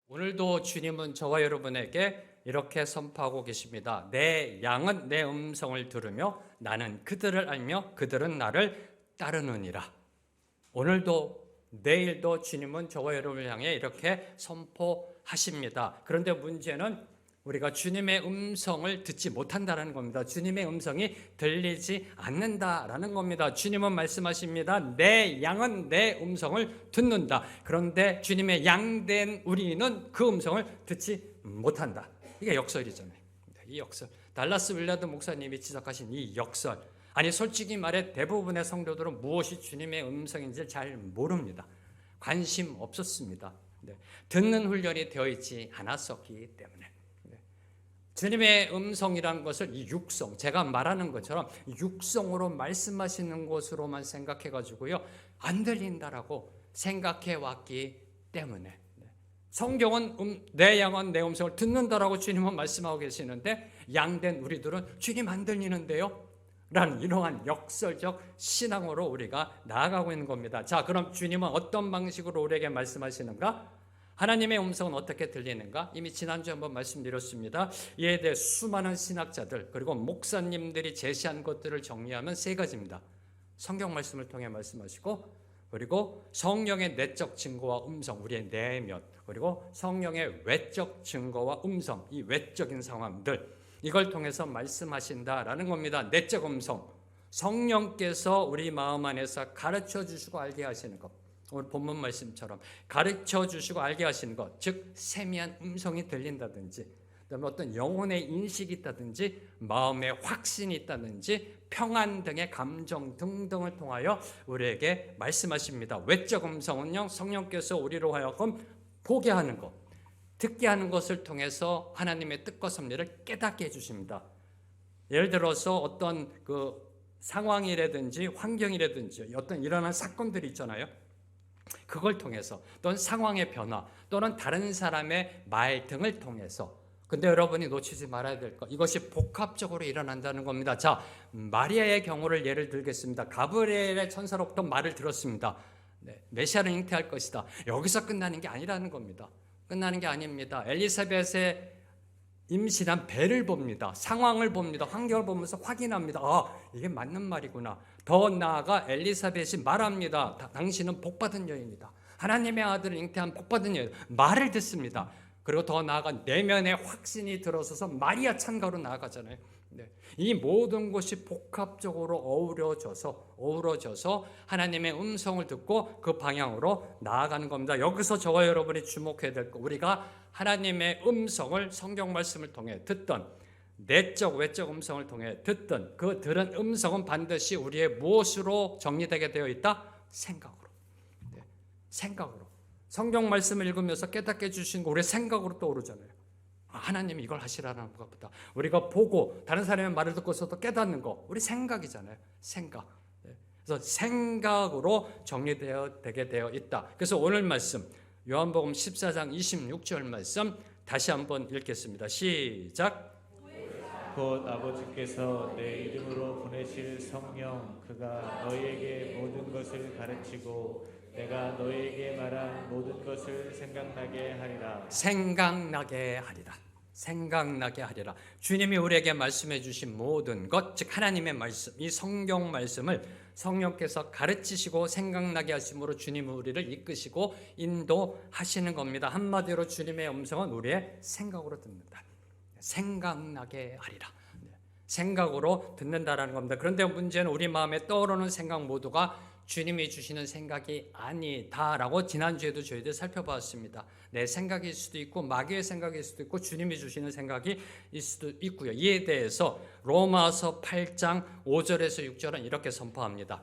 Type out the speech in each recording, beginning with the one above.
오늘도 주님은 저와 여러분에게 이렇게 선포하고 계십니다. 내 양은 내 음성을 들으며 나는 그들을 알며 그들은 나를 따르느니라. 오늘도 내일도 주님은 저와 여러분을 향해 이렇게 선포하십니다. 그런데 문제는 우리가 주님의 음성을 듣지 못한다는 겁니다. 주님의 음성이 들리지 않는다라는 겁니다. 주님은 말씀하십니다. 내 양은 내 음성을 듣는다. 그런데 주님의 양된 우리는 그 음성을 듣지 못한다. 이게 역설이잖아요. 이 역설. 달라스 윌라드 목사님이 지적하신 이 역설. 아니 솔직히 말해 대부분의 성도들은 무엇이 주님의 음성인지 잘 모릅니다. 관심 없었습니다. 듣는 훈련이 되어 있지 않았었기 때문에. 주님의 음성이라는 것을 이 육성, 제가 말하는 것처럼 육성으로 말씀하시는 것으로만 생각해가지고요, 안 들린다라고 생각해 왔기 때문에. 성경은 내 양은 내 음성을 듣는다라고 주님은 말씀하고 계시는데 양된 우리들은 주님 안 들리는데요? 라는 이러한 역설적 신앙으로 우리가 나아가고 있는 겁니다. 자, 그럼 주님은 어떤 방식으로 우리에게 말씀하시는가? 하나님의 음성은 어떻게 들리는가? 이미 지난주에 한번 말씀드렸습니다. 이에 대해 수많은 신학자들 그리고 목사님들이 제시한 것들을 정리하면 세 가지입니다. 성경 말씀을 통해 말씀하시고, 그리고 성령의 내적 증거와 음성, 우리의 내면, 그리고 성령의 외적 증거와 음성, 이 외적인 상황들, 이걸 통해서 말씀하신다라는 겁니다. 내적 음성, 성령께서 우리 마음 안에서 가르쳐 주시고 알게 하시는 것, 오늘 본문 말씀처럼 가르쳐 주시고 알게 하시는 것, 즉 세미한 음성이 들린다든지, 그다음에 어떤 영혼의 인식이 있다든지, 마음의 확신이 있다든지, 평안 등의 감정 등등을 통하여 우리에게 말씀하십니다. 외적 음성은요, 성령께서 우리로 하여금 보게 하는 것, 듣게 하는 것을 통해서 하나님의 뜻과 섭리를 깨닫게 해주십니다. 예를 들어서 어떤 그 상황이라든지 환경이라든지 어떤 일어난 사건들이 있잖아요. 그걸 통해서, 또는 상황의 변화, 또는 다른 사람의 말 등을 통해서. 근데 여러분이 놓치지 말아야 될 것, 이것이 복합적으로 일어난다는 겁니다. 자, 마리아의 경우를 예를 들겠습니다. 가브리엘의 천사로부터 말을 들었습니다. 메시아는 잉태할 것이다. 여기서 끝나는 게 아니라는 겁니다. 끝나는 게 아닙니다. 엘리사벳의 임신한 배를 봅니다. 상황을 봅니다. 환경을 보면서 확인합니다. 이게 맞는 말이구나. 더 나아가 엘리사벳이 말합니다. 당신은 복받은 여인이다. 하나님의 아들을 잉태한 복받은 여인. 말을 듣습니다. 그리고 더 나아가 내면의 확신이 들어서서 마리아 찬가로 나아가잖아요. 이 모든 것이 복합적으로 어우러져서 하나님의 음성을 듣고 그 방향으로 나아가는 겁니다. 여기서 저와 여러분이 주목해야 될 것, 우리가 하나님의 음성을 성경 말씀을 통해 듣던, 내적 외적 음성을 통해 듣던 그 들은 음성은 반드시 우리의 무엇으로 정리되게 되어 있다? 생각으로. 생각으로. 성경 말씀을 읽으면서 깨닫게 해주신 거 우리의 생각으로 떠오르잖아요. 하나님이 이걸 하시라는 것보다 우리가 보고 다른 사람의 말을 듣고서도 깨닫는 거, 우리 생각이잖아요. 생각. 그래서 생각으로 되게 되어 있다. 그래서 오늘 말씀 요한복음 14장 26절 말씀 다시 한번 읽겠습니다. 시작. 곧 아버지께서 내 이름으로 보내실 성령, 그가 너희에게 모든 것을 가르치고 내가 너희에게 말한 모든 것을 생각나게 하리라. 생각나게 하리라. 생각나게 하리라. 주님이 우리에게 말씀해 주신 모든 것, 즉 하나님의 말씀, 이 성경 말씀을 성령께서 가르치시고 생각나게 하심으로 주님은 우리를 이끄시고 인도하시는 겁니다. 한마디로 주님의 음성은 우리의 생각으로 듣는다. 생각나게 하리라. 생각으로 듣는다라는 겁니다. 그런데 문제는 우리 마음에 떠오르는 생각 모두가 주님이 주시는 생각이 아니다라고 지난주에도 저희들 살펴봤습니다. 내 생각일 수도 있고 마귀의 생각일 수도 있고 주님이 주시는 생각이 있을 수도 있고요. 이에 대해서 로마서 8장 5절에서 6절은 이렇게 선포합니다.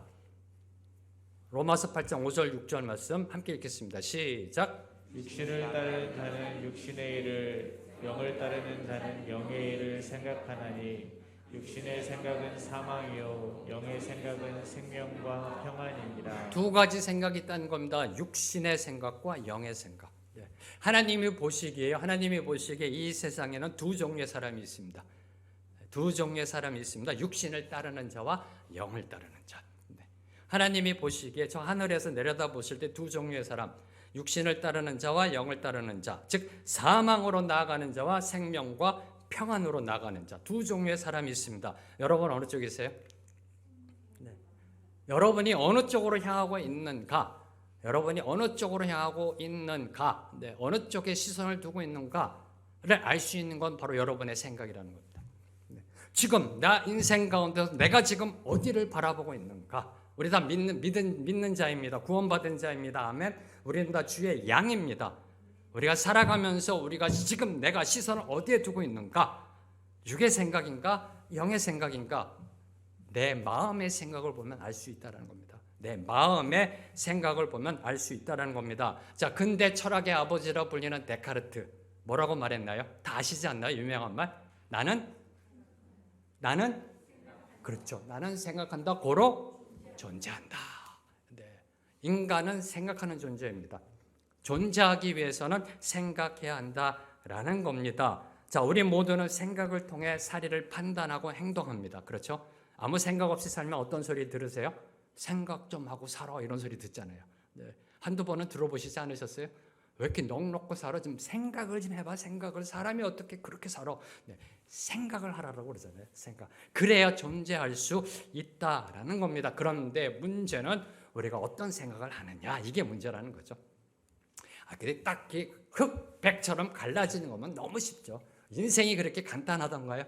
로마서 8장 5절 6절 말씀 함께 읽겠습니다. 시작. 육신을 따르는 자는 육신의 일을, 영을 따르는 자는 영의 일을 생각하나니 육신의 생각은 사망이요 영의 생각은 생명과 평안이니라. 두 가지 생각이 있다는 겁니다. 육신의 생각과 영의 생각. 하나님이 보시기에 이 세상에는 두 종류의 사람이 있습니다. 두 종류의 사람이 있습니다. 육신을 따르는 자와 영을 따르는 자. 하나님이 보시기에 저 하늘에서 내려다 보실 때 두 종류의 사람, 육신을 따르는 자와 영을 따르는 자, 즉 사망으로 나아가는 자와 생명과 평안으로 나아가는 자, 두 종류의 사람이 있습니다. 여러분 어느 쪽이세요? 네. 여러분이 어느 쪽으로 향하고 있는가? 여러분이 어느 쪽으로 향하고 있는가? 네. 어느 쪽에 시선을 두고 있는가를 알 수 있는 건 바로 여러분의 생각이라는 겁니다. 네. 지금 나 인생 가운데서 내가 지금 어디를 바라보고 있는가? 우리 다 믿는 자입니다. 구원받은 자입니다. 아멘. 우리는 다 주의 양입니다. 우리가 살아가면서 우리가 지금 내가 시선을 어디에 두고 있는가? 육의 생각인가? 영의 생각인가? 내 마음의 생각을 보면 알 수 있다는 겁니다. 내 마음의 생각을 보면 알 수 있다는 겁니다. 자, 근대 철학의 아버지라 불리는 데카르트 뭐라고 말했나요? 다 아시지 않나요? 유명한 말. 나는 그렇죠. 나는 생각한다. 고로 존재한다. 네. 인간은 생각하는 존재입니다. 존재하기 위해서는 생각해야 한다라는 겁니다. 자, 우리 모두는 생각을 통해 사리를 판단하고 행동합니다. 그렇죠? 아무 생각 없이 살면 어떤 소리 들으세요? 생각 좀 하고 살아 이런 소리 듣잖아요. 네. 한두 번은 들어보시지 않으셨어요? 왜 이렇게 넉넉고 살아? 좀 생각을 좀 해봐. 생각을. 사람이 어떻게 그렇게 살아? 네. 생각을 하라고 그러잖아요. 생각. 그래야 존재할 수 있다라는 겁니다. 그런데 문제는 우리가 어떤 생각을 하느냐 이게 문제라는 거죠. 근데 딱 흑백처럼 갈라지는 거면 너무 쉽죠. 인생이 그렇게 간단하던가요?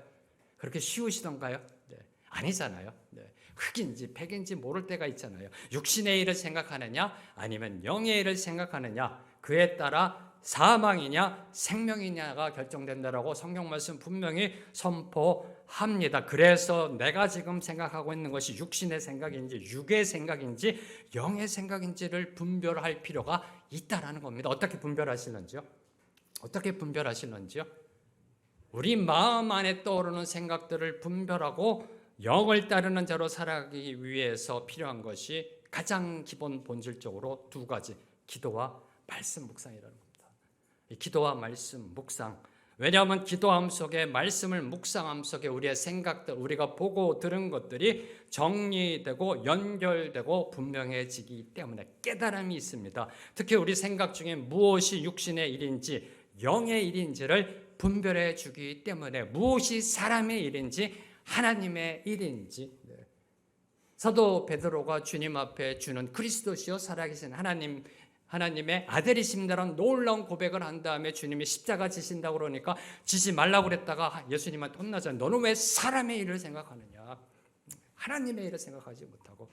그렇게 쉬우시던가요? 네. 아니잖아요. 네. 흑인지 백인지 모를 때가 있잖아요. 육신의 일을 생각하느냐 아니면 영의 일을 생각하느냐 그에 따라 사망이냐 생명이냐가 결정된다라고 성경 말씀 분명히 선포합니다. 그래서 내가 지금 생각하고 있는 것이 육신의 생각인지 육의 생각인지 영의 생각인지를 분별할 필요가 있다라는 겁니다. 어떻게 분별하시는지요? 어떻게 분별하시는지요? 우리 마음 안에 떠오르는 생각들을 분별하고 영을 따르는 자로 살아가기 위해서 필요한 것이 가장 기본 본질적으로 두 가지, 기도와 말씀 묵상이라는 겁니다. 이 기도와 말씀 묵상. 왜냐하면 기도함 속에 말씀을 묵상함 속에 우리의 생각들, 우리가 보고 들은 것들이 정리되고 연결되고 분명해지기 때문에 깨달음이 있습니다. 특히 우리 생각 중에 무엇이 육신의 일인지 영의 일인지를 분별해 주기 때문에 무엇이 사람의 일인지 하나님의 일인지 사도 베드로가 주님 앞에 주는 그리스도시요 살아계신 하나님의 아들이십니다라는 놀라운 고백을 한 다음에 주님이 십자가 지신다고 그러니까 지지 말라고 그랬다가 예수님한테 혼나잖아요. 너는 왜 사람의 일을 생각하느냐? 하나님의 일을 생각하지 못하고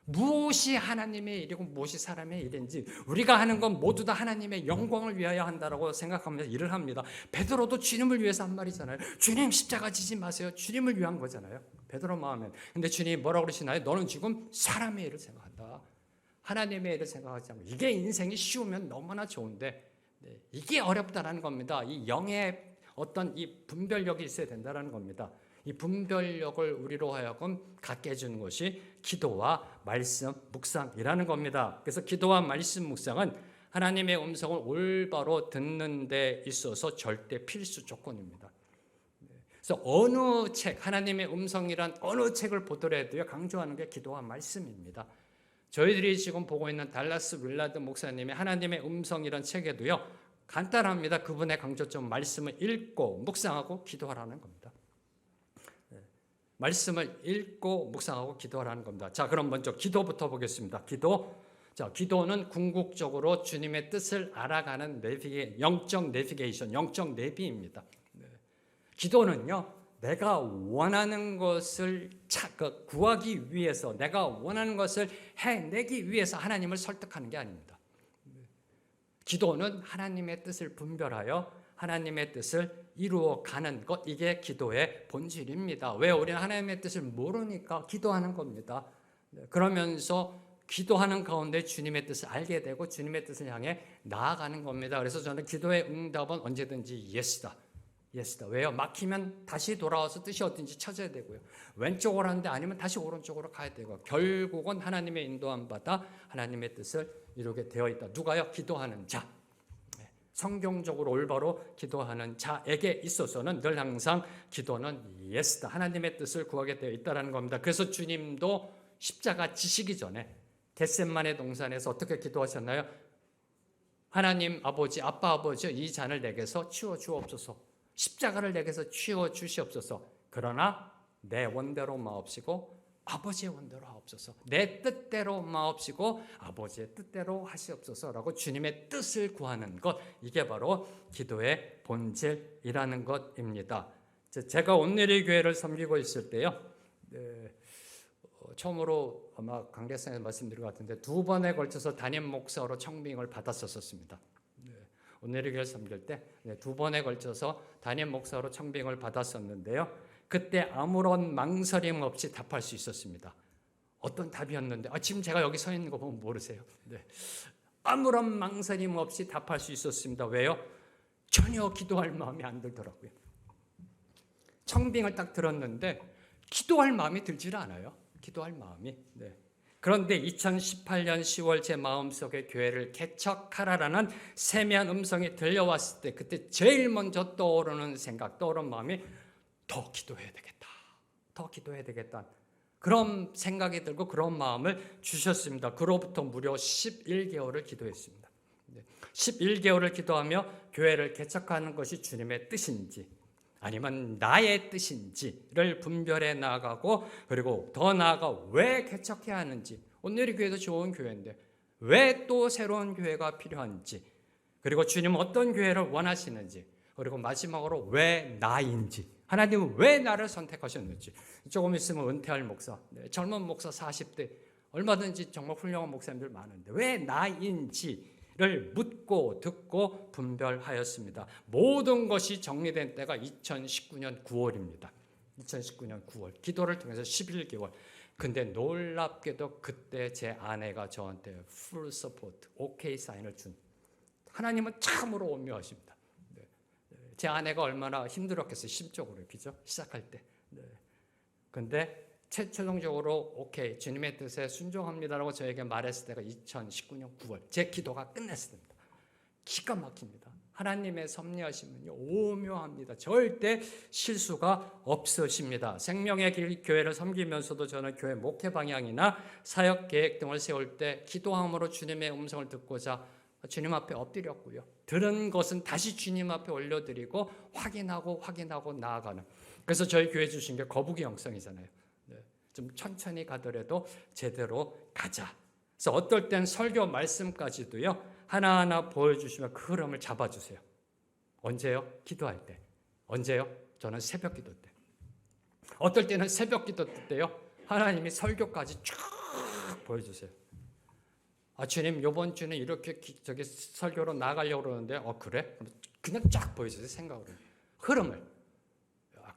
무엇이 하나님의 일이고 무엇이 사람의 일인지 우리가 하는 건 모두 다 하나님의 영광을 위하여 한다라고 생각하면서 일을 합니다. 베드로도 주님을 위해서 한 말이잖아요. 주님 십자가 지지 마세요. 주님을 위한 거잖아요. 베드로 마음엔. 근데 주님이 뭐라고 그러시나요? 너는 지금 사람의 일을 생각한다. 하나님의 일을 생각하지 않고. 이게 인생이 쉬우면 너무나 좋은데 이게 어렵다라는 겁니다. 이 영의 어떤 이 분별력이 있어야 된다라는 겁니다. 이 분별력을 우리로 하여금 갖게 해주는 것이 기도와 말씀 묵상이라는 겁니다. 그래서 기도와 말씀 묵상은 하나님의 음성을 올바로 듣는 데 있어서 절대 필수 조건입니다. 그래서 어느 책, 하나님의 음성이란 어느 책을 보더라도요 강조하는 게 기도와 말씀입니다. 저희들이 지금 보고 있는 달라스 윌라드 목사님의 하나님의 음성이란 책에도요 간단합니다. 그분의 강조점 말씀을 읽고 묵상하고 기도하라는 겁니다. 말씀을 읽고 묵상하고 기도하라는 겁니다. 자, 그럼 먼저 기도부터 보겠습니다. 기도. 자, 기도는 궁극적으로 주님의 뜻을 알아가는 영적 내비게이션, 영적 내비입니다. 기도는요, 내가 원하는 것을 구하기 위해서, 내가 원하는 것을 해내기 위해서 하나님을 설득하는 게 아닙니다. 기도는 하나님의 뜻을 분별하여 하나님의 뜻을 이루어가는 것, 이게 기도의 본질입니다. 왜? 우리는 하나님의 뜻을 모르니까 기도하는 겁니다. 그러면서 기도하는 가운데 주님의 뜻을 알게 되고 주님의 뜻을 향해 나아가는 겁니다. 그래서 저는 기도의 응답은 언제든지 예스다. 예스다. 왜요? 막히면 다시 돌아와서 뜻이 어딘지 찾아야 되고요. 왼쪽으로 하는데 아니면 다시 오른쪽으로 가야 되고 결국은 하나님의 인도함 받아 하나님의 뜻을 이루게 되어 있다. 누가요? 기도하는 자. 성경적으로 올바로 기도하는 자에게 있어서는 늘 항상 기도는 예스다. 하나님의 뜻을 구하게 되어 있다는 겁니다. 그래서 주님도 십자가 지시기 전에 겟셋마네 동산에서 어떻게 기도하셨나요? 하나님 아버지, 아빠 아버지, 이 잔을 내게서 치워 주옵소서. 십자가를 내게서 치워 주시옵소서. 그러나 내 원대로 마옵시고 아버지의 원대로 하옵소서. 내 뜻대로 마옵시고 아버지의 뜻대로 하시옵소서라고 주님의 뜻을 구하는 것, 이게 바로 기도의 본질이라는 것입니다. 제가 온누리 교회를 섬기고 있을 때요, 처음으로 아마 강대상에서 말씀드린 것 같은데 2번에 걸쳐서 담임 목사로 청빙을 받았었습니다. 온누리 교회를 섬길 때 2번에 걸쳐서 담임 목사로 청빙을 받았었는데요. 그때 아무런 망설임 없이 답할 수 있었습니다. 어떤 답이었는데 지금 제가 여기 서 있는 거 보면 모르세요. 네. 아무런 망설임 없이 답할 수 있었습니다. 왜요? 전혀 기도할 마음이 안 들더라고요. 청빙을 딱 들었는데 기도할 마음이 들질 않아요. 기도할 마음이. 네. 그런데 2018년 10월 제 마음속에 교회를 개척하라라는 세미한 음성이 들려왔을 때 그때 제일 먼저 떠오르는 생각, 떠오르는 마음이 더 기도해야 되겠다. 더 기도해야 되겠다. 그런 생각이 들고 그런 마음을 주셨습니다. 그로부터 무려 11개월을 기도했습니다. 11개월을 기도하며 교회를 개척하는 것이 주님의 뜻인지 아니면 나의 뜻인지를 분별해 나가고, 그리고 더 나아가 왜 개척해야 하는지, 온누리 교회도 좋은 교회인데 왜 또 새로운 교회가 필요한지, 그리고 주님은 어떤 교회를 원하시는지, 그리고 마지막으로 왜 나인지, 하나님은 왜 나를 선택하셨는지. 조금 있으면 은퇴할 목사, 젊은 목사 40대 얼마든지 정말 훌륭한 목사님들 많은데 왜 나인지를 묻고 듣고 분별하였습니다. 모든 것이 정리된 때가 2019년 9월입니다. 2019년 9월 기도를 통해서 11개월. 근데 놀랍게도 그때 제 아내가 저한테 풀 서포트, 오케이 사인을 준, 하나님은 참으로 오묘하십니다. 제 아내가 얼마나 힘들었겠어요. 심적으로. 그죠? 시작할 때. 근데 최종적으로 오케이, 주님의 뜻에 순종합니다라고 저에게 말했을 때가 2019년 9월. 제 기도가 끝냈습니다. 기가 막힙니다. 하나님의 섭리하심은요, 오묘합니다. 절대 실수가 없으십니다. 생명의 길 교회를 섬기면서도 저는 교회 목회 방향이나 사역 계획 등을 세울 때 기도함으로 주님의 음성을 듣고자 주님 앞에 엎드렸고요. 들은 것은 다시 주님 앞에 올려드리고 확인하고 나아가는. 그래서 저희 교회 주신 게 거북이 영성이잖아요. 좀 천천히 가더라도 제대로 가자. 그래서 어떨 땐 설교 말씀까지도요, 하나하나 보여주시면 그 흐름을 잡아주세요. 언제요? 기도할 때. 언제요? 저는 새벽 기도 때. 어떨 때는 새벽 기도 때요, 하나님이 설교까지 쫙 보여주세요. 주님 이번 주는 이렇게 설교로 나가려고 그러는데 그래? 그냥 쫙 보여주세요. 생각으로. 흐름을.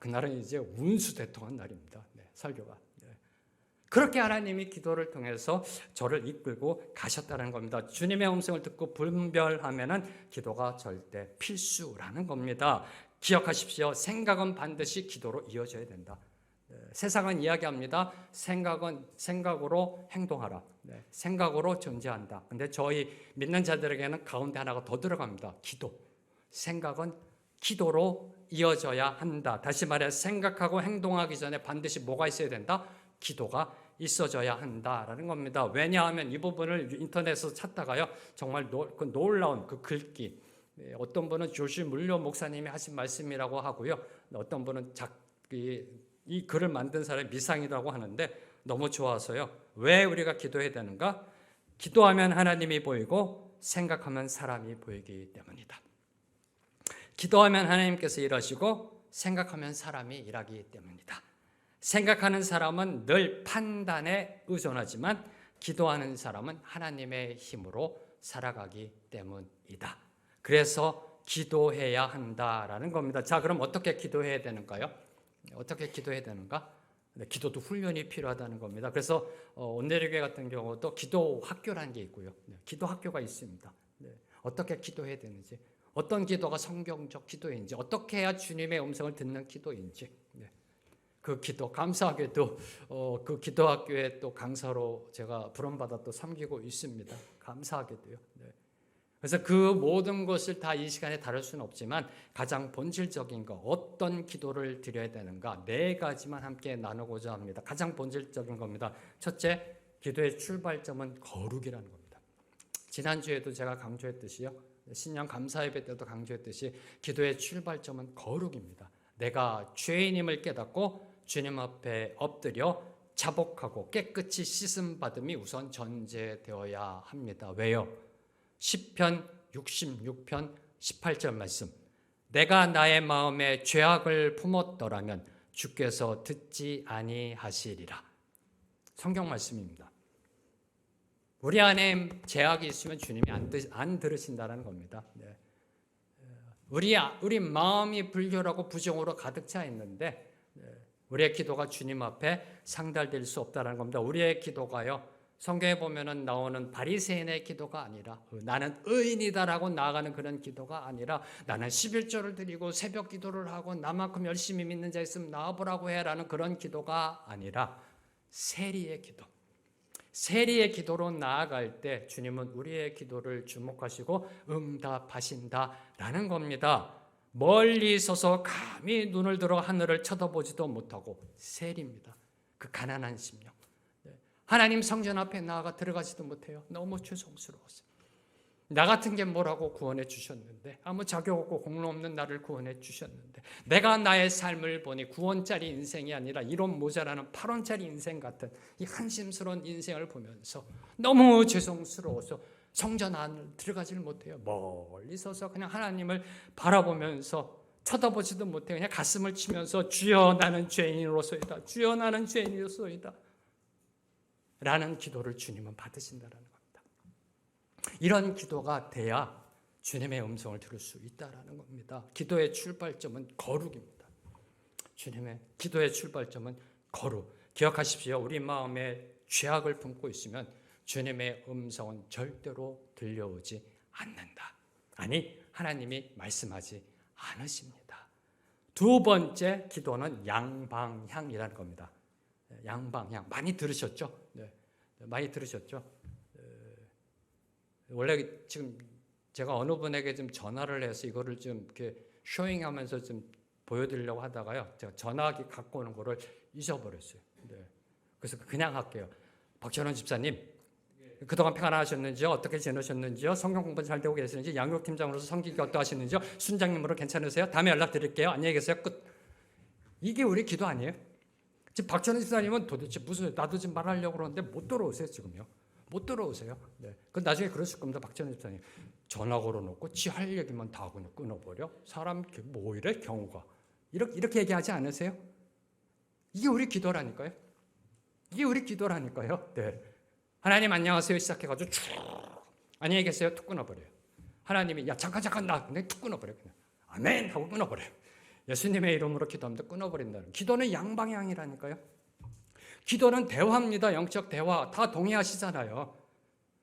그날은 이제 운수대통한 날입니다. 설교가. 그렇게 하나님이 기도를 통해서 저를 이끌고 가셨다는 겁니다. 주님의 음성을 듣고 분별하면은 기도가 절대 필수라는 겁니다. 기억하십시오. 생각은 반드시 기도로 이어져야 된다. 세상은 이야기합니다. 생각으로 행동하라. 생각으로 존재한다. 근데 저희 믿는 자들에게는 가운데 하나가 더 들어갑니다. 기도. 생각은 기도로 이어져야 한다. 다시 말해 생각하고 행동하기 전에 반드시 뭐가 있어야 된다? 기도가 있어져야 한다라는 겁니다. 왜냐하면 이 부분을 인터넷에서 찾다가요, 정말 놀라운 그 글귀, 어떤 분은 조시 물려 목사님이 하신 말씀이라고 하고요, 어떤 분은 이 글을 만든 사람이 미상이라고 하는데 너무 좋아서요. 왜 우리가 기도해야 되는가? 기도하면 하나님이 보이고 생각하면 사람이 보이기 때문이다. 기도하면 하나님께서 일하시고 생각하면 사람이 일하기 때문이다. 생각하는 사람은 늘 판단에 의존하지만 기도하는 사람은 하나님의 힘으로 살아가기 때문이다. 그래서 기도해야 한다라는 겁니다. 자, 그럼 어떻게 기도해야 되는가요? 어떻게 기도해야 되는가? 기도도 훈련이 필요하다는 겁니다. 그래서 온누리교회 같은 경우도 기도 학교라는 게 있고요. 기도 학교가 있습니다. 어떻게 기도해야 되는지, 어떤 기도가 성경적 기도인지, 어떻게 해야 주님의 음성을 듣는 기도인지, 그 기도, 감사하게도 그 기도학교에 또 강사로 제가 부름받아 또 섬기고 있습니다. 감사하게도요. 그래서 그 모든 것을 다 이 시간에 다룰 수는 없지만 가장 본질적인 거, 어떤 기도를 드려야 되는가, 네 가지만 함께 나누고자 합니다. 가장 본질적인 겁니다. 첫째, 기도의 출발점은 거룩이라는 겁니다. 지난주에도 제가 강조했듯이요, 신년 감사예배 때도 강조했듯이 기도의 출발점은 거룩입니다. 내가 죄인임을 깨닫고 주님 앞에 엎드려 자복하고 깨끗이 씻음 받음이 우선 전제되어야 합니다. 왜요? 시편 66편 18절 말씀, 내가 나의 마음에 죄악을 품었더라면 주께서 듣지 아니하시리라. 성경 말씀입니다. 우리 안에 죄악이 있으면 주님이 안 들으신다는 겁니다. 네. 우리 마음이 불결하고 부정으로 가득 차 있는데 우리의 기도가 주님 앞에 상달될 수 없다는 겁니다. 우리의 기도가요, 성경에 보면은 나오는 바리새인의 기도가 아니라 나는 의인이다라고 나아가는 그런 기도가 아니라 나는 11조를 드리고 새벽 기도를 하고 나만큼 열심히 믿는 자 있으면 나와보라고 해라는 그런 기도가 아니라 세리의 기도. 세리의 기도로 나아갈 때 주님은 우리의 기도를 주목하시고 응답하신다라는 겁니다. 멀리 서서 감히 눈을 들어 하늘을 쳐다보지도 못하고 세리입니다. 그 가난한 심령. 하나님 성전 앞에 나아가 들어가지도 못해요. 너무 죄송스러웠어요. 나 같은 게 뭐라고 구원해 주셨는데, 아무 자격 없고 공로 없는 나를 구원해 주셨는데, 내가 나의 삶을 보니 9원짜리 인생이 아니라 1원 모자라는 8원짜리 인생 같은 이 한심스러운 인생을 보면서 너무 죄송스러워서 성전 안을 들어가질 못해요. 멀리 서서 그냥 하나님을 바라보면서 쳐다보지도 못해요. 그냥 가슴을 치면서 주여 나는 죄인으로서이다. 주여 나는 죄인으로서이다. 라는 기도를 주님은 받으신다는 겁니다. 이런 기도가 돼야 주님의 음성을 들을 수 있다는 겁니다. 기도의 출발점은 거룩입니다. 주님의 기도의 출발점은 거룩. 기억하십시오. 우리 마음에 죄악을 품고 있으면 주님의 음성은 절대로 들려오지 않는다. 아니, 하나님이 말씀하지 않으십니다. 두 번째 기도는 양방향이라는 겁니다. 양방향 많이 들으셨죠? 네, 많이 들으셨죠? 원래 지금 제가 어느 분에게 좀 전화를 해서 이거를 좀 이렇게 쇼잉하면서 좀 보여드리려고 하다가요, 제가 전화기 갖고 오는 거를 잊어버렸어요. 네. 그래서 그냥 할게요. 박찬원 집사님, 그동안 평안하셨는지요? 어떻게 지내셨는지요? 성경 공부 잘 되고 계시는지, 양육팀장으로서 섬기기 어떠하시는지요? 순장님으로 괜찮으세요? 다음에 연락드릴게요. 안녕히 계세요. 끝. 이게 우리 기도 아니에요? 지금 박찬원 집사님은 도대체 무슨, 나도 지금 말하려고 그러는데 못 들어오세요, 지금요. 못 들어오세요. 네. 그 나중에 그러실 겁니다, 박찬원 집사님. 전화 걸어놓고 지 할 얘기만 다 그냥 끊어버려. 사람 뭐 이래 경우가 이렇게 얘기하지 않으세요? 이게 우리 기도라니까요. 이게 우리 기도라니까요. 네. 하나님 안녕하세요 시작해가지고 쭉 안녕히 계세요 툭 끊어버려요. 하나님이 야 잠깐 나 근데 툭 끊어버려요. 그냥 아멘 하고 끊어버려요. 예수님의 이름으로 기도합니다. 끊어버린다는. 기도는 양방향이라니까요. 기도는 대화입니다. 영적 대화. 다 동의하시잖아요.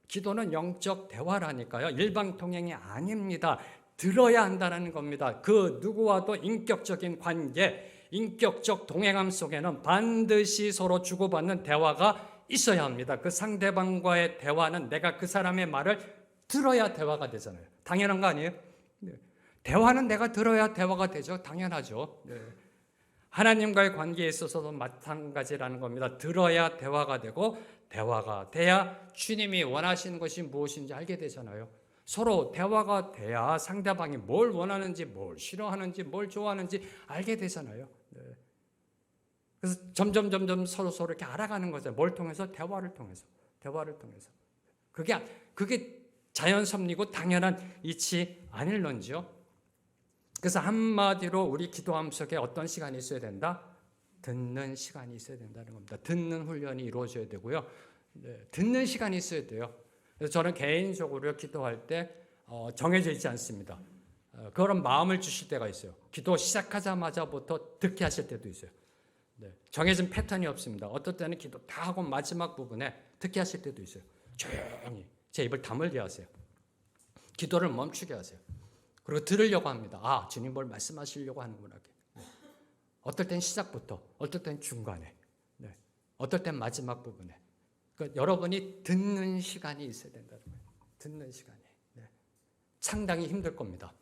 기도는 영적 대화라니까요. 일방통행이 아닙니다. 들어야 한다는 겁니다. 그 누구와도 인격적인 관계, 인격적 동행함 속에는 반드시 서로 주고받는 대화가 있어야 합니다. 그 상대방과의 대화는 내가 그 사람의 말을 들어야 대화가 되잖아요. 당연한 거 아니에요? 네. 대화는 내가 들어야 대화가 되죠. 당연하죠. 네. 하나님과의 관계에 있어서도 마찬가지라는 겁니다. 들어야 대화가 되고 대화가 돼야 주님이 원하시는 것이 무엇인지 알게 되잖아요. 서로 대화가 돼야 상대방이 뭘 원하는지, 뭘 싫어하는지, 뭘 좋아하는지 알게 되잖아요. 네. 그래서 점점 서로 이렇게 알아가는 거죠. 뭘 통해서? 대화를 통해서. 그게 자연 섭리고 당연한 이치 아닐런지요. 그래서 한마디로 우리 기도함 속에 어떤 시간이 있어야 된다? 듣는 시간이 있어야 된다는 겁니다. 듣는 훈련이 이루어져야 되고요. 네, 듣는 시간이 있어야 돼요. 그래서 저는 개인적으로 기도할 때 정해져 있지 않습니다. 그런 마음을 주실 때가 있어요. 기도 시작하자마자부터 듣게 하실 때도 있어요. 네, 정해진 패턴이 없습니다. 어떨 때는 기도 다 하고 마지막 부분에 듣게 하실 때도 있어요. 조용히 제 입을 다물게 하세요. 기도를 멈추게 하세요. 그리고 들으려고 합니다. 아, 주님 뭘 말씀하시려고 하는구나. 네. 어떨 땐 시작부터, 어떨 땐 중간에, 네. 어떨 땐 마지막 부분에. 그러니까 여러분이 듣는 시간이 있어야 된다는 거예요. 듣는 시간이. 네. 상당히 힘들 겁니다.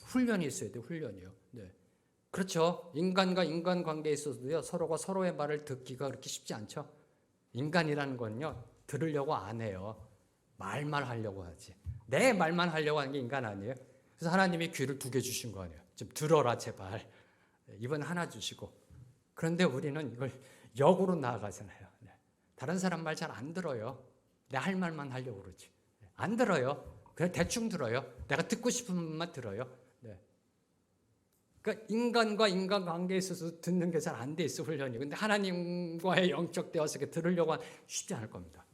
훈련이 있어야 돼요. 훈련이요. 네. 그렇죠. 인간과 인간 관계에 있어서도요. 서로가 서로의 말을 듣기가 그렇게 쉽지 않죠. 인간이라는 건요. 들으려고 안 해요. 말만 하려고 하지. 내 말만 하려고 하는 게 인간 아니에요. 그래서 하나님이 귀를 2개 주신 거 아니에요. 좀 들어라 제발. 입은 하나 주시고. 그런데 우리는 이걸 역으로 나아가잖아요. 네. 다른 사람 말 잘 안 들어요. 내 할 말만 하려고 그러지. 안 들어요. 그냥 대충 들어요. 내가 듣고 싶은 것만 들어요. 네. 그러니까 인간과 인간 관계에 있어서 듣는 게 잘 안 돼 있어 훈련이. 근데 하나님과의 영적 대화에서 들으려고 하면 쉽지 않을 겁니다.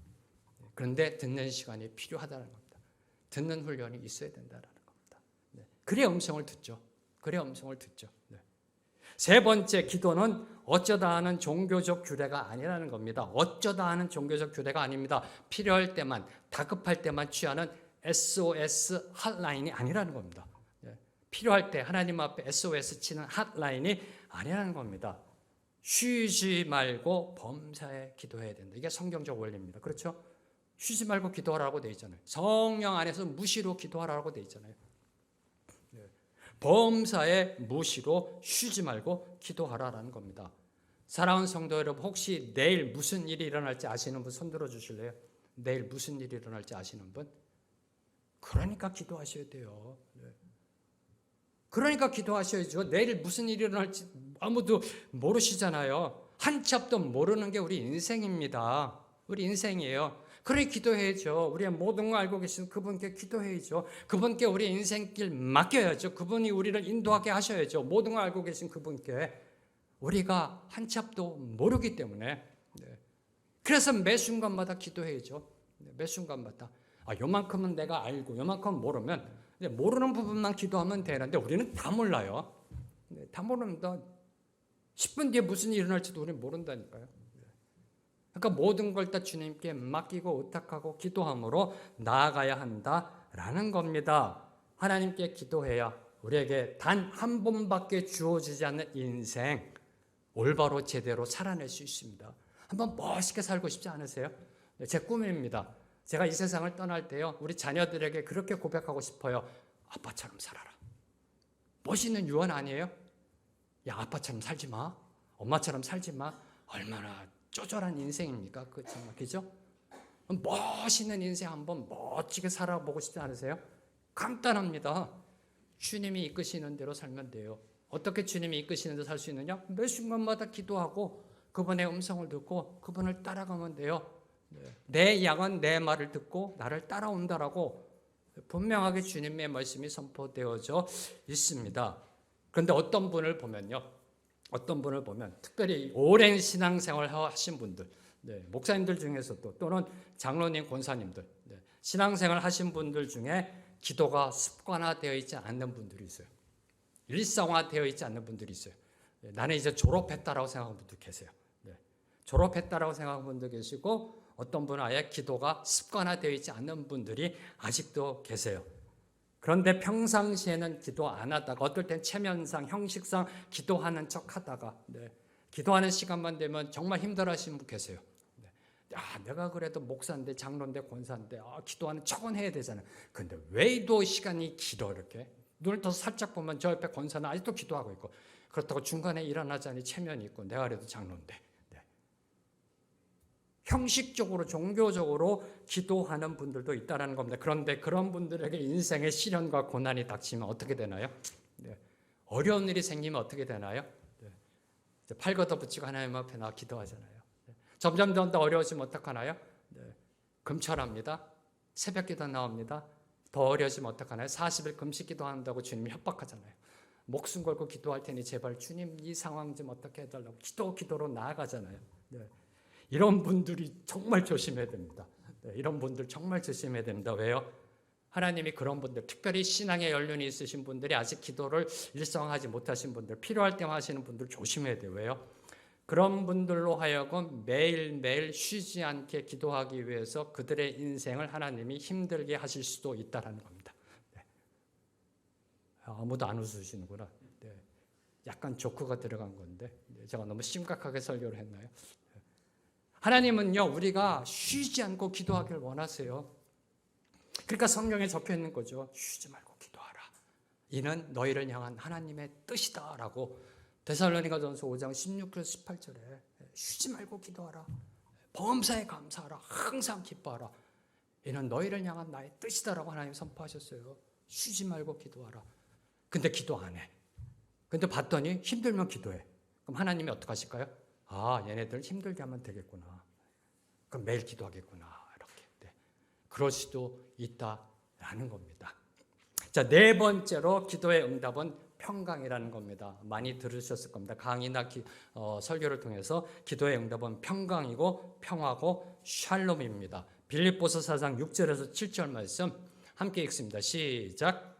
그런데 듣는 시간이 필요하다는 겁니다. 듣는 훈련이 있어야 된다는 겁니다. 네. 그래야 음성을 듣죠. 그래야 음성을 듣죠. 네. 세 번째, 기도는 어쩌다 하는 종교적 규례가 아니라는 겁니다. 어쩌다 하는 종교적 규례가 아닙니다. 필요할 때만, 다급할 때만 취하는 SOS 핫라인이 아니라는 겁니다. 필요할 때 하나님 앞에 SOS 치는 핫라인이 아니라는 겁니다. 쉬지 말고 범사에 기도해야 된다. 이게 성경적 원리입니다. 그렇죠? 쉬지 말고 기도하라고 되어 있잖아요. 성령 안에서 무시로 기도하라고 되어 있잖아요. 범사에 무시로 쉬지 말고 기도하라라는 겁니다. 사랑하는 성도 여러분, 혹시 내일 무슨 일이 일어날지 아시는 분 손 들어 주실래요? 내일 무슨 일이 일어날지 아시는 분? 그러니까 기도하셔야 돼요. 그러니까 기도하셔야죠. 내일 무슨 일이 일어날지 아무도 모르시잖아요. 한 치 앞도 모르는 게 우리 인생입니다. 우리 인생이에요. 그러니 기도해야죠. 우리의 모든 걸 알고 계신 그분께 기도해야죠. 그분께 우리 인생길 맡겨야죠. 그분이 우리를 인도하게 하셔야죠. 모든 걸 알고 계신 그분께. 우리가 한 치 앞도 모르기 때문에. 그래서 매 순간마다 기도해야죠. 매 순간마다. 요만큼은 내가 알고 요만큼은 모르면 모르는 부분만 기도하면 되는데 우리는 다 몰라요. 다 모릅니다. 10분 뒤에 무슨 일이 일어날지도 우리는 모른다니까요. 그러니까 모든 걸 다 주님께 맡기고 의탁하고 기도함으로 나아가야 한다라는 겁니다. 하나님께 기도해야 우리에게 단 한 번밖에 주어지지 않는 인생 올바로 제대로 살아낼 수 있습니다. 한번 멋있게 살고 싶지 않으세요? 제 꿈입니다. 제가 이 세상을 떠날 때요, 우리 자녀들에게 그렇게 고백하고 싶어요. 아빠처럼 살아라. 멋있는 유언 아니에요? 야, 아빠처럼 살지 마. 엄마처럼 살지 마. 얼마나 쪼잔한 인생입니까? 그죠? 멋있는 인생 한번 멋지게 살아보고 싶지 않으세요? 간단합니다. 주님이 이끄시는 대로 살면 돼요. 어떻게 주님이 이끄시는 대로 살 수 있느냐? 매 순간마다 기도하고 그분의 음성을 듣고 그분을 따라가면 돼요. 내 양은 내 말을 듣고 나를 따라온다라고 분명하게 주님의 말씀이 선포되어져 있습니다. 그런데 어떤 분을 보면 특별히 오랜 신앙생활 하신 분들, 목사님들 중에서도 또는 장로님, 권사님들, 신앙생활 하신 분들 중에 기도가 습관화되어 있지 않는 분들이 있어요. 일상화되어 있지 않는 분들이 있어요. 나는 이제 졸업했다라고 생각하는 분들 계세요. 졸업했다라고 생각하는 분도 계시고 어떤 분은 아예 기도가 습관화되어 있지 않는 분들이 아직도 계세요. 그런데 평상시에는 기도 안 하다가 어떨 땐 체면상, 형식상 기도하는 척 하다가 기도하는 시간만 되면 정말 힘들어하시는 분 계세요. 내가 그래도 목사인데 장로인데 권사인데 기도하는 척은 해야 되잖아요. 근데 왜 기도 시간이 길어 이렇게? 눈을 떠서 살짝 보면 저 옆에 권사는 아직도 기도하고 있고 그렇다고 중간에 일어나자니 체면이 있고 내가 그래도 장로인데 형식적으로 종교적으로 기도하는 분들도 있다는 겁니다. 그런데 그런 분들에게 인생의 시련과 고난이 닥치면 어떻게 되나요? 어려운 일이 생기면 어떻게 되나요? 팔 걷어붙이고 하나님 앞에 나 기도하잖아요. 점점 더 어려워지면 어떡하나요? 금철합니다. 새벽 기도 나옵니다. 더 어려워지면 어떡하나요? 40일 금식 기도한다고 주님이 협박하잖아요. 목숨 걸고 기도할 테니 제발 주님 이 상황 좀 어떻게 해달라고 기도로 나아가잖아요. 이런 분들이 정말 조심해야 됩니다. 이런 분들 정말 조심해야 됩니다. 왜요? 하나님이 그런 분들, 특별히 신앙의 연륜이 있으신 분들이 아직 기도를 일상화하지 못하신 분들, 필요할 때만 하시는 분들 조심해야 돼요. 왜요? 그런 분들로 하여금 매일매일 쉬지 않게 기도하기 위해서 그들의 인생을 하나님이 힘들게 하실 수도 있다는 겁니다. 아무도 안 웃으시는구나. 약간 조크가 들어간 건데 제가 너무 심각하게 설교를 했나요? 하나님은요, 우리가 쉬지 않고 기도하기를 원하세요. 그러니까 성경에 적혀 있는 거죠. 쉬지 말고 기도하라. 이는 너희를 향한 하나님의 뜻이다라고 데살로니가전서 5장 16절 18절에 쉬지 말고 기도하라. 범사에 감사하라. 항상 기뻐하라. 이는 너희를 향한 나의 뜻이다라고 하나님 선포하셨어요. 쉬지 말고 기도하라. 근데 기도 안 해. 근데 봤더니 힘들면 기도해. 그럼 하나님이 어떻게 하실까요? 아, 얘네들 힘들게 하면 되겠구나. 그럼 매일 기도하겠구나. 이렇게. 네. 그럴 수도 있다라는 겁니다. 자, 네 번째로 기도의 응답은 평강이라는 겁니다. 많이 들으셨을 겁니다. 강의나 설교를 통해서 기도의 응답은 평강이고 평화고 샬롬입니다. 빌립보서 4장 6절에서 7절 말씀 함께 읽습니다. 시작.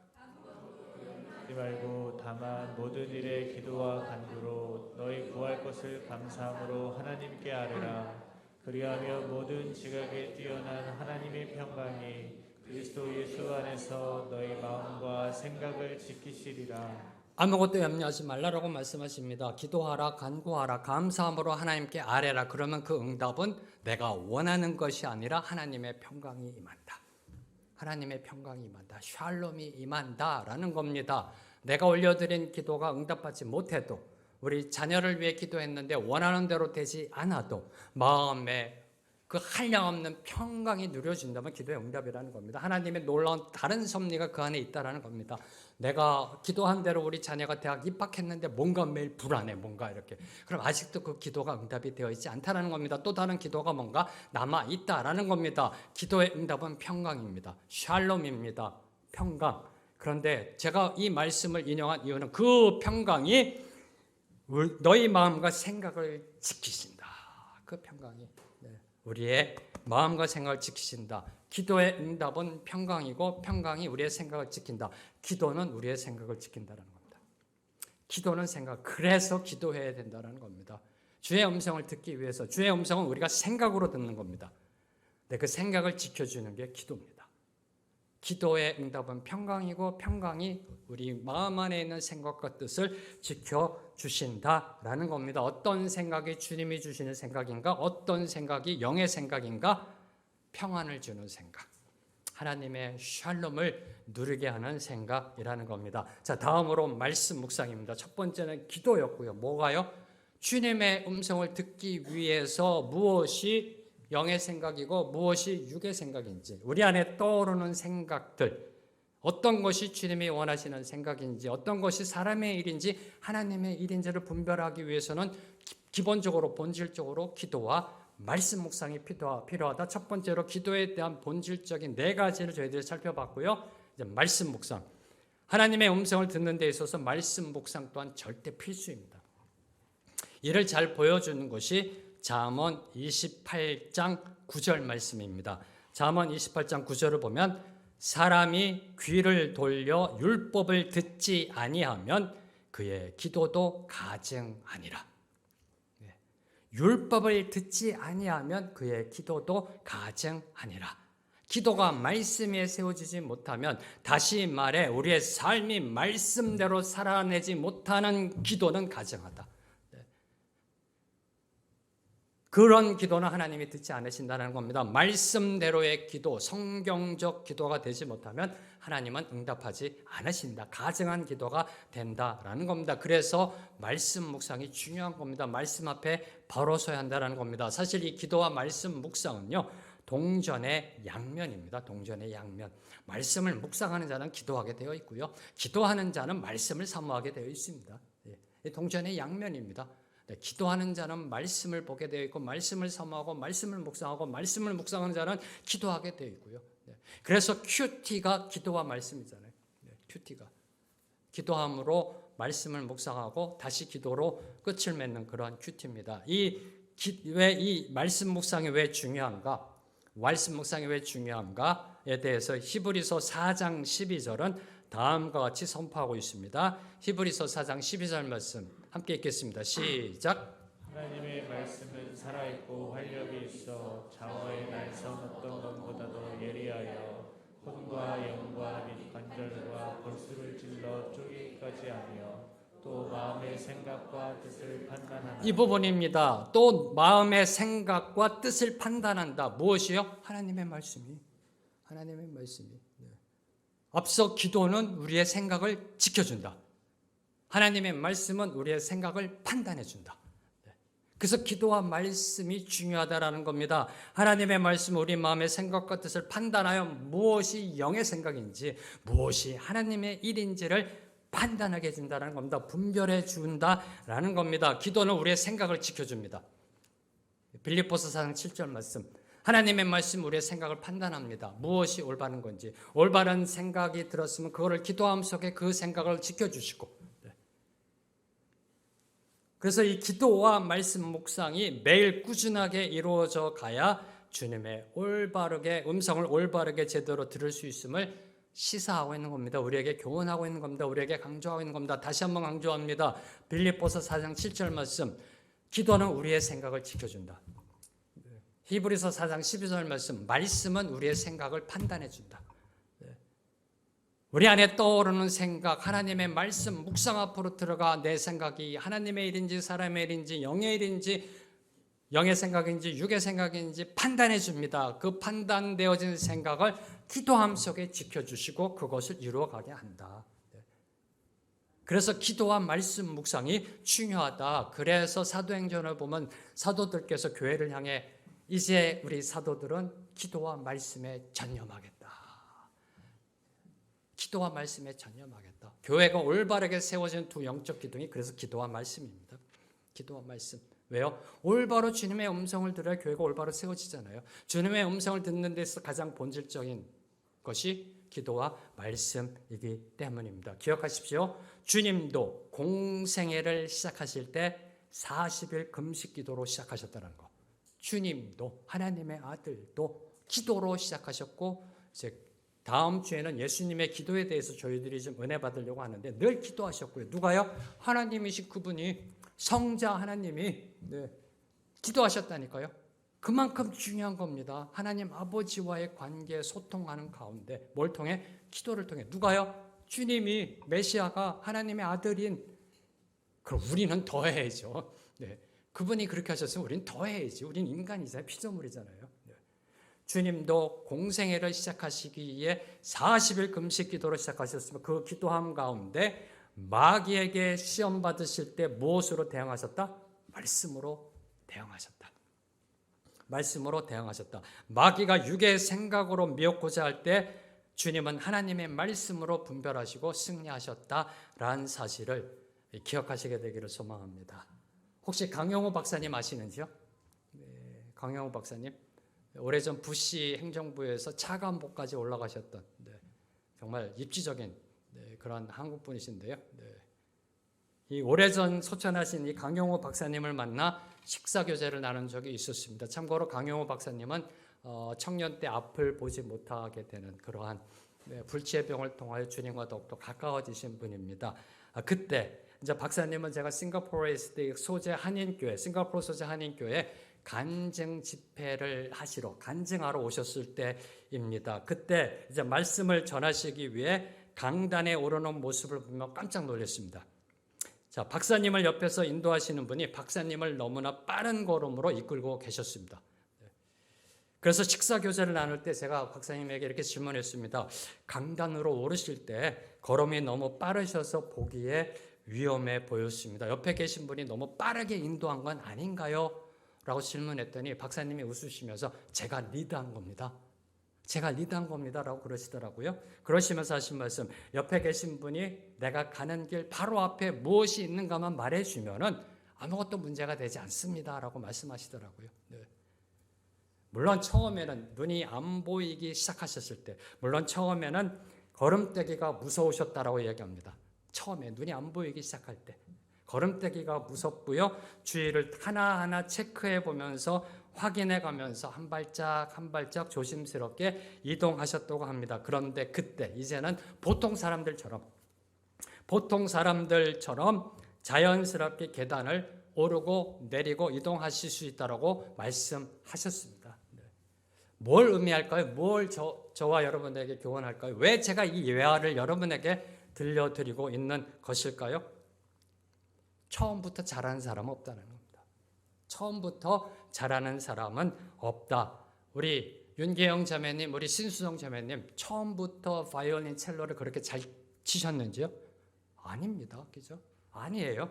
하지 말고 다만 모든 일에 기도와 간구로 너희 구할 것을 감사함으로 하나님께 아뢰라. 그리하며 모든 지각에 뛰어난 하나님의 평강이 그리스도 예수 안에서 너희 마음과 생각을 지키시리라. 아무것도 염려하지 말라라고 말씀하십니다. 기도하라, 간구하라, 감사함으로 하나님께 아뢰라. 그러면 그 응답은 내가 원하는 것이 아니라 하나님의 평강이 임한다. 하나님의 평강이 임한다. 샬롬이 임한다라는 겁니다. 내가 올려드린 기도가 응답받지 못해도 우리 자녀를 위해 기도했는데 원하는 대로 되지 않아도 마음에 그 한량없는 평강이 누려진다면 기도의 응답이라는 겁니다. 하나님의 놀라운 다른 섭리가 그 안에 있다는 겁니다. 내가 기도한 대로 우리 자녀가 대학 입학했는데 뭔가 매일 불안해, 뭔가 이렇게. 그럼 아직도 그 기도가 응답이 되어 있지 않다는 겁니다. 또 다른 기도가 뭔가 남아 있다라는 겁니다. 기도의 응답은 평강입니다. 샬롬입니다. 평강. 그런데 제가 이 말씀을 인용한 이유는 그 평강이 너희 마음과 생각을 지키신다. 그 평강이 우리의 마음과 생각을 지키신다. 기도의 응답은 평강이고 평강이 우리의 생각을 지킨다. 기도는 우리의 생각을 지킨다는 겁니다. 기도는 생각. 그래서 기도해야 된다는 겁니다. 주의 음성을 듣기 위해서 주의 음성은 우리가 생각으로 듣는 겁니다. 근데 그 생각을 지켜주는 게 기도입니다. 기도의 응답은 평강이고 평강이 우리 마음 안에 있는 생각과 뜻을 지켜주신다라는 겁니다. 어떤 생각이 주님이 주시는 생각인가? 어떤 생각이 영의 생각인가? 평안을 주는 생각. 하나님의 샬롬을 누리게 하는 생각이라는 겁니다. 자, 다음으로 말씀 묵상입니다. 첫 번째는 기도였고요. 뭐가요? 주님의 음성을 듣기 위해서 무엇이 영의 생각이고 무엇이 육의 생각인지, 우리 안에 떠오르는 생각들, 어떤 것이 주님이 원하시는 생각인지, 어떤 것이 사람의 일인지 하나님의 일인지를 분별하기 위해서는 기본적으로 본질적으로 기도와 말씀 묵상이 필요하다. 첫 번째로 기도에 대한 본질적인 네 가지를 저희들이 살펴봤고요. 이제 말씀 묵상. 하나님의 음성을 듣는 데 있어서 말씀 묵상 또한 절대 필수입니다. 이를 잘 보여주는 것이 잠언 28장 9절 말씀입니다. 잠언 28장 9절을 보면 사람이 귀를 돌려 율법을 듣지 아니하면 그의 기도도 가증하니라. 율법을 듣지 아니하면 그의 기도도 가증하니라. 기도가 말씀에 세워지지 못하면, 다시 말해 우리의 삶이 말씀대로 살아내지 못하는 기도는 가증하다. 그런 기도는 하나님이 듣지 않으신다는 겁니다. 말씀대로의 기도, 성경적 기도가 되지 못하면 하나님은 응답하지 않으신다. 가증한 기도가 된다라는 겁니다. 그래서 말씀 묵상이 중요한 겁니다. 말씀 앞에 바로 서야 한다는 겁니다. 사실 이 기도와 말씀 묵상은요, 동전의 양면입니다. 동전의 양면. 말씀을 묵상하는 자는 기도하게 되어 있고요, 기도하는 자는 말씀을 사모하게 되어 있습니다. 동전의 양면입니다. 네, 기도하는 자는 말씀을 보게 되어 있고, 말씀을 사모하고 말씀을 묵상하고, 말씀을 묵상하는 자는 기도하게 되어 있고요. 네, 그래서 큐티가 기도와 말씀이잖아요. 네, 큐티가 기도함으로 말씀을 묵상하고 다시 기도로 끝을 맺는 그런 큐티입니다. 왜 이 말씀 묵상이 왜 중요한가? 말씀 묵상이 왜 중요한가에 대해서 히브리서 4장 12절은 다음과 같이 선포하고 있습니다. 히브리서 4장 12절 말씀 함께 읽겠습니다. 시작. 하나님의 말씀은 살아있고 활력이 있어 장어의 날선 어떤 것보다도 예리하여 혼과 영과 및 관절과 골수를 찔러 쪼개기까지 하며 또 마음의 생각과 뜻을 판단하나. 이 부분입니다. 또 마음의 생각과 뜻을 판단한다. 무엇이요? 하나님의 말씀이. 하나님의 말씀이. 앞서 기도는 우리의 생각을 지켜준다. 하나님의 말씀은 우리의 생각을 판단해준다. 그래서 기도와 말씀이 중요하다라는 겁니다. 하나님의 말씀 우리 마음의 생각과 뜻을 판단하여 무엇이 영의 생각인지 무엇이 하나님의 일인지를 판단하게 해준다는 겁니다. 분별해 준다라는 겁니다. 기도는 우리의 생각을 지켜줍니다. 빌립보서 4장 7절 말씀. 하나님의 말씀 우리의 생각을 판단합니다. 무엇이 올바른 건지. 올바른 생각이 들었으면 그거를 기도함 속에 그 생각을 지켜주시고. 그래서 이 기도와 말씀 묵상이 매일 꾸준하게 이루어져 가야 주님의 음성을 올바르게 제대로 들을 수 있음을 시사하고 있는 겁니다. 우리에게 교훈하고 있는 겁니다. 우리에게 강조하고 있는 겁니다. 다시 한번 강조합니다. 빌립보서 4장 7절 말씀. 기도는 우리의 생각을 지켜준다. 히브리서 4장 12절 말씀. 말씀은 우리의 생각을 판단해 준다. 우리 안에 떠오르는 생각, 하나님의 말씀 묵상 앞으로 들어가 내 생각이 하나님의 일인지 사람의 일인지 영의 일인지 영의 생각인지 육의 생각인지 판단해 줍니다. 그 판단되어진 생각을 기도함 속에 지켜주시고 그것을 이루어가게 한다. 그래서 기도와 말씀 묵상이 중요하다. 그래서 사도행전을 보면 사도들께서 교회를 향해 이제 우리 사도들은 기도와 말씀에 전념하겠다. 기도와 말씀에 전념하겠다. 교회가 올바르게 세워진 두 영적 기둥이 그래서 기도와 말씀입니다. 기도와 말씀. 왜요? 올바로 주님의 음성을 들어야 교회가 올바로 세워지잖아요. 주님의 음성을 듣는 데서 가장 본질적인 것이 기도와 말씀이기 때문입니다. 기억하십시오. 주님도 공생애를 시작하실 때 40일 금식 기도로 시작하셨다는 거. 주님도 하나님의 아들도 기도로 시작하셨고 이제 다음 주에는 예수님의 기도에 대해서 저희들이 좀 은혜 받으려고 하는데 늘 기도하셨고요. 누가요? 하나님이신 그분이 성자 하나님이 기도하셨다니까요. 그만큼 중요한 겁니다. 하나님 아버지와의 관계 소통하는 가운데 뭘 통해? 기도를 통해. 누가요? 주님이 메시아가 하나님의 아들인 그럼 우리는 더해야죠. 그분이 그렇게 하셨으면 우리는 더해야지. 우리는 인간이잖아요. 피조물이잖아요. 주님도 공생애를 시작하시기에 40일 금식 기도로 시작하셨으면 그 기도함 가운데 마귀에게 시험 받으실 때 무엇으로 대응하셨다? 말씀으로 대응하셨다. 말씀으로 대응하셨다. 마귀가 육의 생각으로 미혹고자 할 때 주님은 하나님의 말씀으로 분별하시고 승리하셨다라는 사실을 기억하시게 되기를 소망합니다. 혹시 강영호 박사님 아시는지요? 강영호 박사님. 오래전 부시 행정부에서 차관보까지 올라가셨던 정말 입지적인 그런 한국 분이신데요. 이 오래전 소천하신 이 강영호 박사님을 만나 식사 교제를 나눈 적이 있었습니다. 참고로 강영호 박사님은 청년 때 앞을 보지 못하게 되는 그러한 불치의 병을 통하여 주님과 더욱더 가까워지신 분입니다. 그때 이제 박사님은 제가 싱가포르에 있을 때 소재 한인교회, 싱가포르 소재 한인교회 간증 집회를 간증하러 오셨을 때입니다. 그때 이제 말씀을 전하시기 위해 강단에 오르는 모습을 보며 깜짝 놀랐습니다. 자, 박사님을 옆에서 인도하시는 분이 박사님을 너무나 빠른 걸음으로 이끌고 계셨습니다. 그래서 식사 교제를 나눌 때 제가 박사님에게 이렇게 질문했습니다. 강단으로 오르실 때 걸음이 너무 빠르셔서 보기에 위험해 보였습니다. 옆에 계신 분이 너무 빠르게 인도한 건 아닌가요? 라고 질문했더니 박사님이 웃으시면서 제가 리드한 겁니다. 제가 리드한 겁니다. 라고 그러시더라고요. 그러시면서 하신 말씀, 옆에 계신 분이 내가 가는 길 바로 앞에 무엇이 있는가만 말해주면은 아무것도 문제가 되지 않습니다. 라고 말씀하시더라고요. 물론 처음에는 눈이 안 보이기 시작하셨을 때, 물론 처음에는 걸음떼기가 무서우셨다라고 이야기합니다. 처음에 눈이 안 보이기 시작할 때. 걸음떼기가 무섭고요. 주위를 하나하나 체크해 보면서 확인해 가면서 한 발짝 한 발짝 조심스럽게 이동하셨다고 합니다. 그런데 그때 이제는 보통 사람들처럼 자연스럽게 계단을 오르고 내리고 이동하실 수 있다라고 말씀하셨습니다. 뭘 의미할까요? 뭘 저와 여러분에게 교훈할까요? 왜 제가 이 예화를 여러분에게 들려드리고 있는 것일까요? 처음부터 잘하는 사람은 없다는 겁니다. 처음부터 잘하는 사람은 없다. 우리 윤계영 자매님, 우리 신수정 자매님 처음부터 바이올린 첼로를 그렇게 잘 치셨는지요? 아닙니다. 그죠? 아니에요.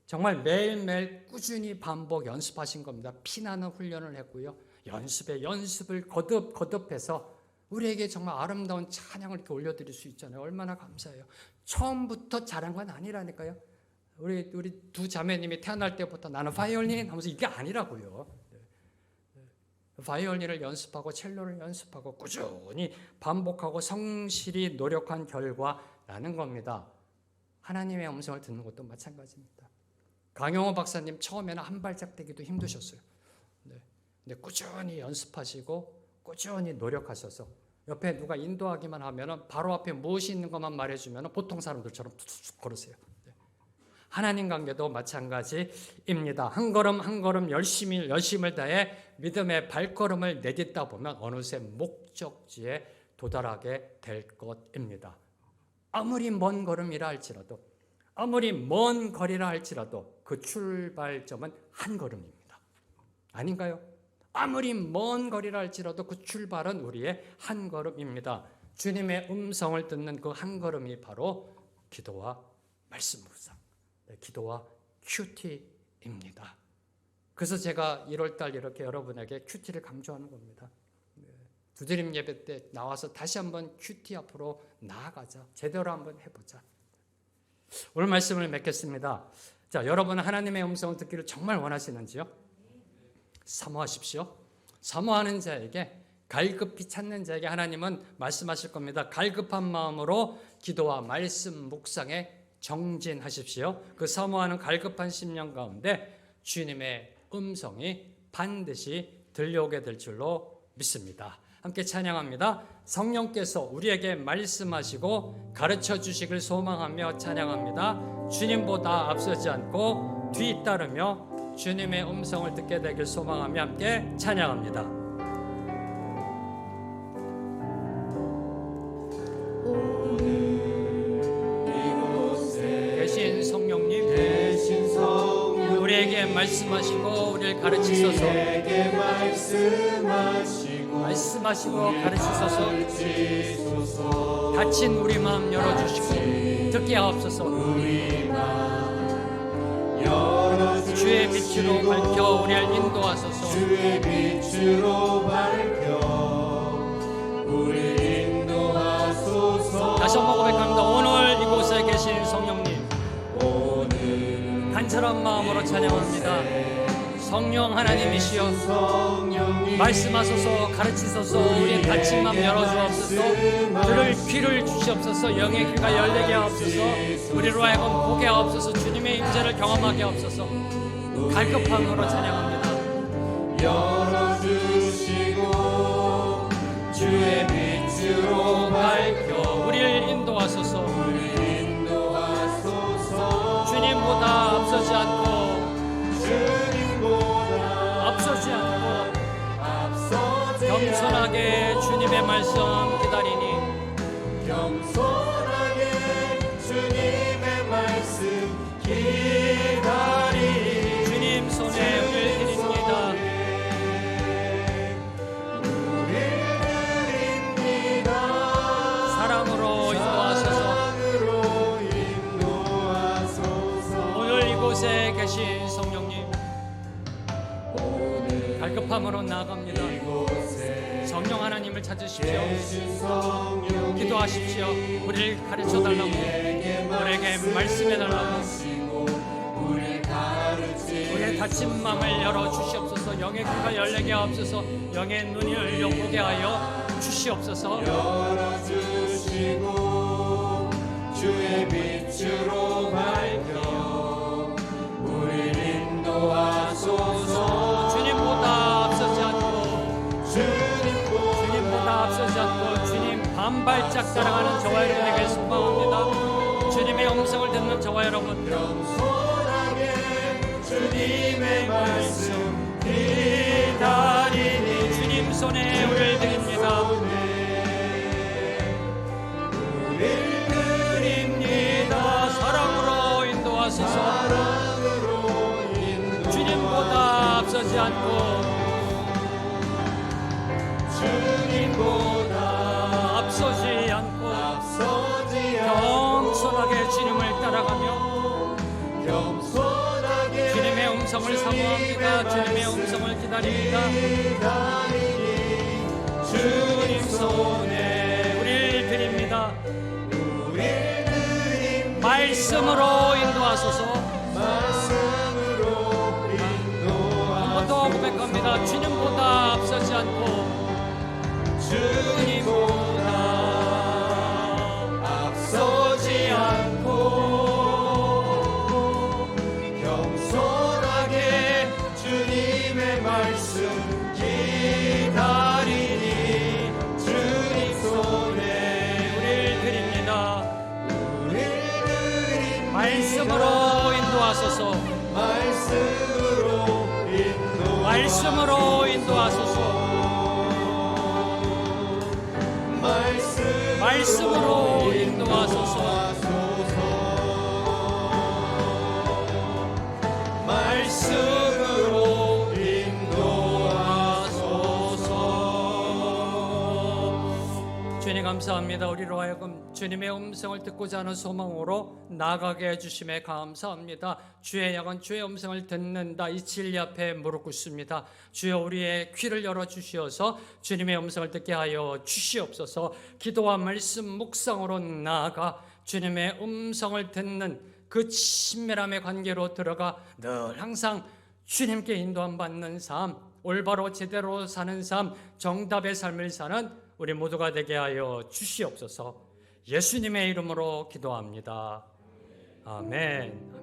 정말 매일매일 꾸준히 반복 연습하신 겁니다. 피나는 훈련을 했고요. 연습에 연습을 거듭해서 우리에게 정말 아름다운 찬양을 이렇게 올려드릴 수 있잖아요. 얼마나 감사해요. 처음부터 잘한 건 아니라니까요. 우리 두 자매님이 태어날 때부터 나는 바이올린 하면서 이게 아니라고요. 바이올린을 연습하고 첼로를 연습하고 꾸준히 반복하고 성실히 노력한 결과라는 겁니다. 하나님의 음성을 듣는 것도 마찬가지입니다. 강용호 박사님 처음에는 한 발짝 떼기도 힘드셨어요. 근데 꾸준히 연습하시고 꾸준히 노력하셔서 옆에 누가 인도하기만 하면 바로 앞에 무엇이 있는 것만 말해주면 보통 사람들처럼 툭툭 걸으세요. 하나님 관계도 마찬가지입니다. 한 걸음 한 걸음 열심을 다해 믿음의 발걸음을 내딛다 보면 어느새 목적지에 도달하게 될 것입니다. 아무리 먼 걸음이라 할지라도, 아무리 먼 거리라 할지라도 그 출발점은 한 걸음입니다. 아닌가요? 아무리 먼 거리라 할지라도 그 출발은 우리의 한 걸음입니다. 주님의 음성을 듣는 그 한 걸음이 바로 기도와 말씀 묵상, 기도와 큐티입니다. 그래서 제가 1월달 이렇게 여러분에게 큐티를 강조하는 겁니다. 두드림 예배 때 나와서 다시 한번 큐티 앞으로 나아가자. 제대로 한번 해보자. 오늘 말씀을 맺겠습니다. 자, 여러분 하나님의 음성을 듣기를 정말 원하시는지요? 사모하십시오. 사모하는 자에게, 갈급히 찾는 자에게 하나님은 말씀하실 겁니다. 갈급한 마음으로 기도와 말씀 묵상에 정진하십시오. 그 사모하는 갈급한 심령 가운데 주님의 음성이 반드시 들려오게 될 줄로 믿습니다. 함께 찬양합니다. 성령께서 우리에게 말씀하시고 가르쳐 주시길 소망하며 찬양합니다. 주님보다 앞서지 않고 뒤따르며 주님의 음성을 듣게 되길 소망하며 함께 찬양합니다. 계신 성령님, 우리에게 말씀하시고 우리를 가르치소서. 말씀하시고 가르치소서. 닫힌 우리 마음 열어주시고 듣게 하옵소서. 주의 빛으로 밝혀 우리를 인도하소서. 주의 빛으로 밝혀 우리를 인도하소서. 다시 한번 고백합니다. 오늘 이곳에 계신 성령님, 오늘 간절한 마음으로 찬양합니다. 성령 하나님이시여, 말씀하소서. 가르치소서. 우리의 닫힌 마음 열어주옵소서. 들을 귀를 주시옵소서. 영의 귀가 열리게 하옵소서. 우리로 하여금 보게 하옵소서. 주님의 임재를 경험하게 하옵소서. 갈급함으로 찬양합니다. 열어주시고 주의 빛으로 밝혀 우리를 인도하소서. 주님보다 앞서지 않고 겸손하게 주님의 말씀 기다리니, 겸손하게 주님의 말씀 기다리니 주님 손에 우리를 드립니다. 사랑으로 인도하소서. 오늘 이곳에 계신 성령님, 갈급함으로 나아갑니다. 성령 하나님을 찾으십시오. 기도하십시오. 우리를 가르쳐달라고, 우리에게 말씀해달라고, 우리의 닫힌 마음을 열어주시옵소서. 영의 귀가 열리게 하옵소서. 영의 눈이 열려보게 하여 주시옵소서. 열어주시고 주의 빛으로 밝혀 우리를 인도하소서. 주님보다 앞서지 않고, 앞서지 않고 주님 반발짝 따라가는 저와 여러분에게 소망합니다. 주님의 음성을 듣는 저와 여러분, 겸손하게 주님의 말씀 기다리니 주님 손에 우리를 드립니다. 우리를 드립니다. 사랑으로 인도하소서. 주님보다 앞서지 않고 음성을 사모합니다. 주님의 음성을 기다립니다. 주님 손에 우리를 드립니다. 말씀으로 인도하소서. 한 번 더 고백합니다. 주님보다 앞서지 않고 주님보다 앞서지 않고 겸손하게 주님의 말씀 기다리니 주님 손에 우리를 드립니다. 말씀으로 인도하소서. 말씀으로 인도하소서. 말씀으로 인도하소서. 말씀으로 인도하소서. 주님 감사합니다. 우리로 하여금 주님의 음성을 듣고자 하는 소망으로 나아가게 해주심에 감사합니다. 주의 약은 주의 음성을 듣는다. 이 진리 앞에 무릎 꿇습니다. 주여 우리의 귀를 열어주시어서 주님의 음성을 듣게 하여 주시옵소서. 기도와 말씀 묵상으로 나아가 주님의 음성을 듣는 그 친밀함의 관계로 들어가 늘 항상 주님께 인도함 받는 삶, 올바로 제대로 사는 삶, 정답의 삶을 사는 우리 모두가 되게 하여 주시옵소서. 예수님의 이름으로 기도합니다. 아멘.